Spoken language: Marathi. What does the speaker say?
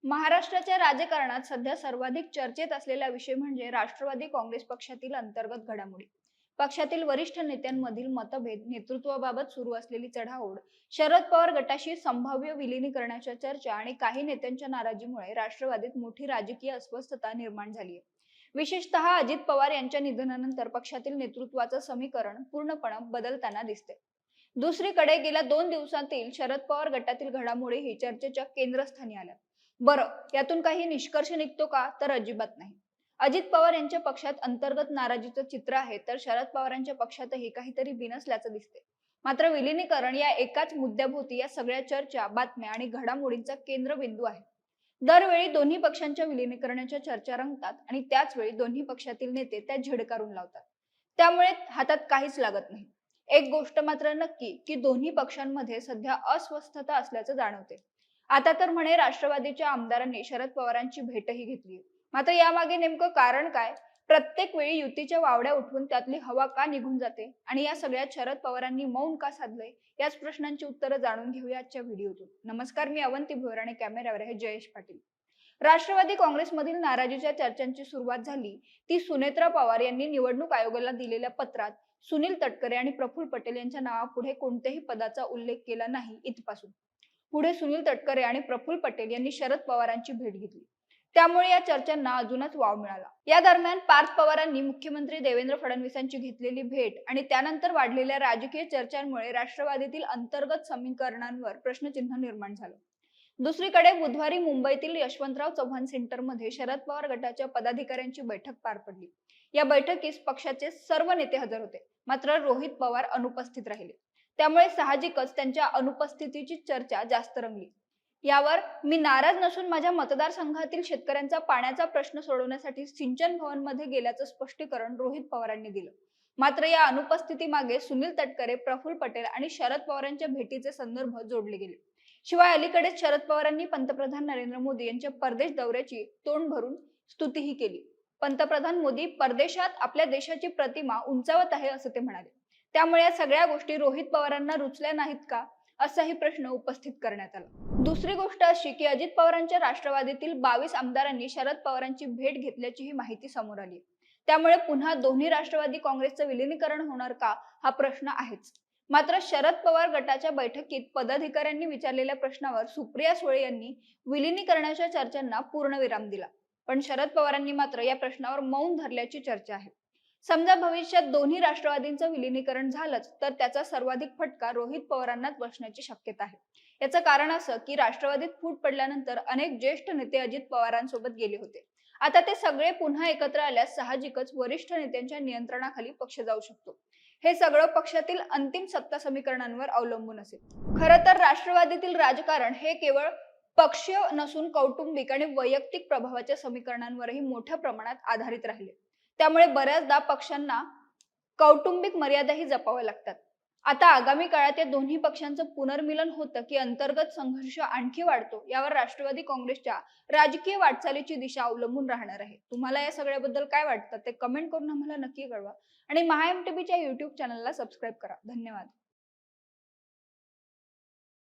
महाराष्ट्राच्या राजकारणात सध्या सर्वाधिक चर्चेत असलेला विषय म्हणजे राष्ट्रवादी काँग्रेस पक्षातील अंतर्गत घडामोडी. पक्षातील वरिष्ठ नेत्यांमधील मतभेद, नेतृत्वाबाबत सुरू असलेली चढाओढ, शरद पवार गटाशी संभाव्य विलिनीकरणाच्या चर्चा आणि काही नेत्यांच्या नाराजीमुळे राष्ट्रवादीत मोठी राजकीय अस्वस्थता निर्माण झाली आहे. विशेषतः अजित पवार यांच्या निधनानंतर पक्षातील नेतृत्वाचं समीकरण पूर्णपणे बदलताना दिसते. दुसरीकडे गेल्या 2 दिवसांतील शरद पवार गटातील घडामोडी ही चर्चेच्या केंद्रस्थानी आल्या. बरं, यातून काही निष्कर्ष निघतो का? तर अजिबात नाही. अजित पवार यांच्या पक्षात अंतर्गत नाराजीचं चित्र आहे, तर शरद पवारांच्या पक्षातही काहीतरी बिनसल्याचं दिसते. मात्र विलिनीकरण या एकाच मुद्द्याभोवती या सगळ्या चर्चा, बातम्या आणि घडामोडींचा केंद्रबिंदू आहे. दरवेळी दोन्ही पक्षांच्या विलिनीकरणाच्या चर्चा रंगतात आणि त्याच वेळी दोन्ही पक्षातील नेते त्या झिडकारून लावतात. त्यामुळे हातात काहीच लागत नाही. एक गोष्ट मात्र नक्की की दोन्ही पक्षांमध्ये सध्या अस्वस्थता असल्याचं जाणवते. आता तर म्हणे राष्ट्रवादीच्या आमदारांनी शरद पवारांची भेटही घेतली. मात्र यामागे नेमकं कारण काय? प्रत्येक वेळी युतीच्या वावड्या उठवून त्यातली हवा का निघून जाते आणि या सगळ्यात शरद पवारांनी मौन का साधलंय? याच प्रश्नांची उत्तरं जाणून घेऊया आजच्या व्हिडिओतून. नमस्कार, मी अवंती भोयर आणि कॅमेऱ्यावर आहे जयेश पाटील. राष्ट्रवादी काँग्रेसमधील नाराजीच्या चर्चांची सुरुवात झाली ती सुनेत्रा पवार यांनी निवडणूक आयोगाला दिलेल्या पत्रात सुनील तटकरे आणि प्रफुल्ल पटेल यांच्या नावापुढे कोणत्याही पदाचा उल्लेख केला नाही इथपासून. पुढे सुनील तटकरे आणि प्रफुल्ल पटेल यांनी शरद पवारांची भेट घेतली. त्यामुळे या चर्चांना अजूनच वाव मिळाला. या दरम्यान पार्थ पवारांनी मुख्यमंत्री देवेंद्र फडणवीसांची घेतलेली भेट आणि त्यानंतर वाढलेल्या राजकीय चर्चांमुळे राष्ट्रवादीतील अंतर्गत समीकरणांवर प्रश्नचिन्ह निर्माण झालं. दुसरीकडे बुधवारी मुंबईतील यशवंतराव चव्हाण सेंटरमध्ये शरद पवार गटाच्या पदाधिकाऱ्यांची बैठक पार पडली. या बैठकीस पक्षाचे सर्व नेते हजर होते, मात्र रोहित पवार अनुपस्थित राहिले. त्यामुळे साहजिकच त्यांच्या अनुपस्थितीची चर्चा जास्त रंगली. यावर मी नाराज नसून माझ्या मतदारसंघातील शेतकऱ्यांचा पाण्याचा प्रश्न सोडवण्यासाठी सिंचन भवन मध्ये गेल्याचं स्पष्टीकरण रोहित पवारांनी दिलं. मात्र या अनुपस्थितीमागे सुनील तटकरे, प्रफुल्ल पटेल आणि शरद पवारांच्या भेटीचे संदर्भ जोडले गेले. शिवाय अलीकडेच शरद पवारांनी पंतप्रधान नरेंद्र मोदी यांच्या परदेश दौऱ्याची तोंड भरून स्तुतीही केली. पंतप्रधान मोदी परदेशात आपल्या देशाची प्रतिमा उंचावत आहे असं ते म्हणाले. त्यामुळे या सगळ्या गोष्टी रोहित पवारांना रुचल्या नाहीत का, असाही प्रश्न उपस्थित करण्यात आला. दुसरी गोष्ट अशी की अजित पवारांच्या राष्ट्रवादीतील 22 आमदारांनी शरद पवारांची भेट घेतल्याची माहिती समोर आली. त्यामुळे पुन्हा दोन्ही राष्ट्रवादी काँग्रेसचं विलिनीकरण होणार का, हा प्रश्न आहेच. मात्र शरद पवार गटाच्या बैठकीत पदाधिकाऱ्यांनी विचारलेल्या प्रश्नावर सुप्रिया सुळे यांनी विलिनीकरणाच्या चर्चांना पूर्णविराम दिला. पण शरद पवारांनी मात्र या प्रश्नावर मौन धरल्याची चर्चा आहे. समजा भविष्यात दोन्ही राष्ट्रवादींचं विलिनीकरण झालंच तर त्याचा सर्वाधिक फटका रोहित पवारांनाच बसण्याची शक्यता आहे. याचं कारण असं की राष्ट्रवादीत फूट पडल्यानंतर अनेक ज्येष्ठ नेते अजित पवारांसोबत गेले होते. आता ते सगळे पुन्हा एकत्र आल्यास साहजिकच वरिष्ठ नेत्यांच्या नियंत्रणाखाली पक्ष जाऊ शकतो. हे सगळं पक्षातील अंतिम सत्ता समीकरणांवर अवलंबून असेल. खरं तर राष्ट्रवादीतील राजकारण हे केवळ पक्षीय नसून कौटुंबिक आणि वैयक्तिक प्रभावाच्या समीकरणांवरही मोठ्या प्रमाणात आधारित राहिले. त्यामुळे बऱ्याचदा पक्षांना कौटुंबिक मर्यादाही जपाव्या लागतात. आता आगामी काळात या दोन्ही पक्षांचं पुनर्मिलन होतं की अंतर्गत संघर्ष आणखी वाढतो, यावर राष्ट्रवादी काँग्रेसच्या राजकीय वाटचालीची दिशा अवलंबून राहणार आहे. तुम्हाला या सगळ्याबद्दल काय वाटतं ते कमेंट करून आम्हाला नक्की कळवा आणि महाएमटीबीच्या YouTube चॅनलला सबस्क्राईब करा. धन्यवाद.